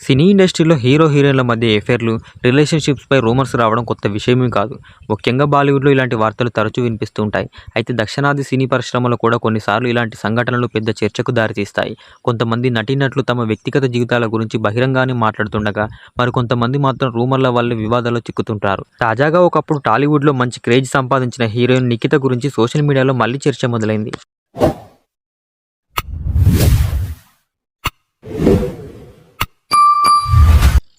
సినీ ఇండస్ట్రీలో హీరో హీరోయిన్ల మధ్య ఎఫైర్లు, రిలేషన్‌షిప్స్‌పై రూమర్స్ రావడం కొత్త విషయమేం కాదు. ముఖ్యంగా బాలీవుడ్‌లో ఇలాంటి వార్తలు తరచూ వినిపిస్తూ ఉంటాయి. అయితే దక్షిణాది సినీ పరిశ్రమలో కూడా కొన్నిసార్లు ఇలాంటి సంఘటనలు పెద్ద చర్చకు దారితీస్తాయి. కొంతమంది నటీనటులు తమ వ్యక్తిగత జీవితాల గురించి బహిరంగానే మాట్లాడుతుండగా, మరికొంతమంది మాత్రం రూమర్ల వల్లే వివాదాల్లో చిక్కుతుంటారు. తాజాగా ఒకప్పుడు టాలీవుడ్‌లో మంచి క్రేజ్ సంపాదించిన హీరోయిన్ నిఖిత గురించి సోషల్ మీడియాలో మళ్లీ చర్చ మొదలైంది.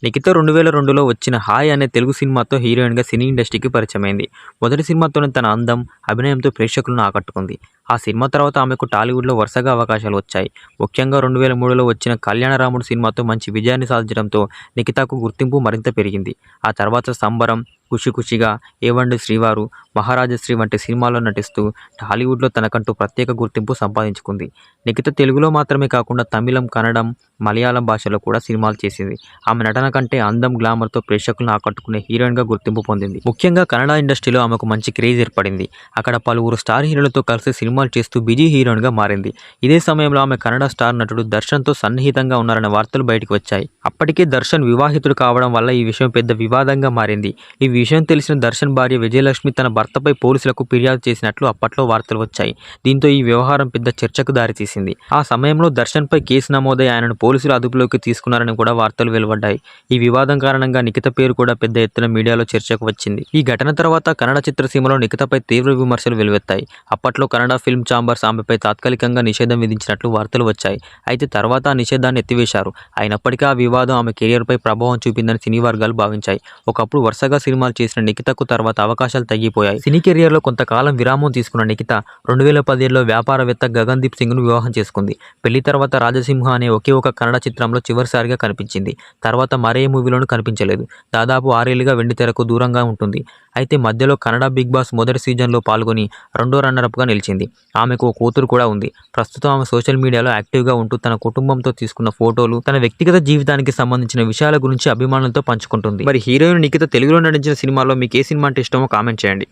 నిఖిత 2002లో వచ్చిన 'హాయ్' అనే తెలుగు సినిమాతో హీరోయిన్‌గా సినీ ఇండస్ట్రీకి పరిచయమైంది. మొదటి సినిమాతోనే తన అందం, అభినయంతో ప్రేక్షకులను ఆకట్టుకుంది. ఆ సినిమా తర్వాత ఆమెకు టాలీవుడ్‌లో వరుసగా అవకాశాలు వచ్చాయి. ముఖ్యంగా 2003లో వచ్చిన 'కళ్యాణరాముడు' సినిమాతో మంచి విజయాన్ని సాధించడంతో నిఖితకు గుర్తింపు మరింత పెరిగింది. ఆ తర్వాత 'సంబరం', 'ఖుషి ఖుషిగా', 'ఏవండి శ్రీవారు', 'మహారాజశ్రీ' వంటి సినిమాల్లో నటిస్తూ టాలీవుడ్‌లో తనకంటూ ప్రత్యేక గుర్తింపు సంపాదించుకుంది. నిఖిత తెలుగులో మాత్రమే కాకుండా తమిళం, కన్నడం, మలయాళం భాషలో కూడా సినిమాలు చేసింది. ఆమె నటన కంటే అందం, గ్లామర్‌తో ప్రేక్షకులను ఆకట్టుకునే హీరోయిన్‌గా గుర్తింపు పొందింది. ముఖ్యంగా కన్నడ ఇండస్ట్రీలో ఆమెకు మంచి క్రేజ్ ఏర్పడింది. అక్కడ పలువురు స్టార్ హీరోలతో కలిసి సినిమాలు చేస్తూ బిజీ హీరోయిన్‌గా మారింది. ఇదే సమయంలో ఆమె కన్నడ స్టార్ నటుడు దర్శన్‌తో సన్నిహితంగా ఉన్నారనే వార్తలు బయటకు వచ్చాయి. అప్పటికే దర్శన్ వివాహితుడు కావడం వల్ల ఈ విషయం పెద్ద వివాదంగా మారింది. ఈ విషయం తెలిసిన దర్శన్ భార్య విజయలక్ష్మి తన భర్తపై పోలీసులకు ఫిర్యాదు చేసినట్లు అప్పట్లో వార్తలు వచ్చాయి. దీంతో ఈ వ్యవహారం పెద్ద చర్చకు దారితీసింది. ఆ సమయంలో దర్శన్పై కేసు నమోదై ఆయనను పోలీసులు అదుపులోకి తీసుకున్నారని కూడా వార్తలు వెలువడ్డాయి. ఈ వివాదం కారణంగా నిఖిత పేరు కూడా పెద్ద ఎత్తున మీడియాలో చర్చకు వచ్చింది. ఈ ఘటన తర్వాత కన్నడ చిత్రసీమలో నిఖితపై తీవ్ర విమర్శలు వెలువెత్తాయి. అప్పట్లో కన్నడ ఫిల్మ్ ఛాంబర్స్ ఆమెపై తాత్కాలికంగా నిషేధం విధించినట్లు వార్తలు వచ్చాయి. అయితే తర్వాత ఆ నిషేధాన్ని ఎత్తివేశారు. అయినప్పటికీ ఆ వివాదం ఆమె కెరియర్పై ప్రభావం చూపిందని సినీ వర్గాలు భావించాయి. ఒకప్పుడు వరుసగా సినిమాలు చేసిన నిఖితకు తర్వాత అవకాశాలు తగ్గిపోయాయి. సినీ కెరియర్లో కొంతకాలం విరామం తీసుకున్న నిఖిత 2017లో వ్యాపారవేత్త గగన్‌దీప్ సింగ్‌ను వివాహం చేసుకుంది. పెళ్లి తర్వాత 'రాజసింహ' అనే ఒకే ఒక కన్నడ చిత్రంలో చివరిసారిగా కనిపించింది. తర్వాత మరే మూవీలోనూ కనిపించలేదు. దాదాపు 6 ఏళ్లుగా వెండితెరకు దూరంగా ఉంటుంది. అయితే మధ్యలో కన్నడ బిగ్ బాస్ మొదటి సీజన్లో పాల్గొని రెండో రన్నరప్‌గా నిలిచింది. ఆమెకు ఓ కూతురు కూడా ఉంది. ప్రస్తుతం ఆమె సోషల్ మీడియాలో యాక్టివ్‌గా ఉంటూ తన కుటుంబంతో తీసుకున్న ఫోటోలు, తన వ్యక్తిగత జీవితానికి సంబంధించిన విషయాల గురించి అభిమానులతో పంచుకుంటుంది. మరి హీరోయిన్ నిఖిత తెలుగులో నటించిన సినిమాలో మీకు ఏ సినిమా అంటే ఇష్టమో కామెంట్ చేయండి.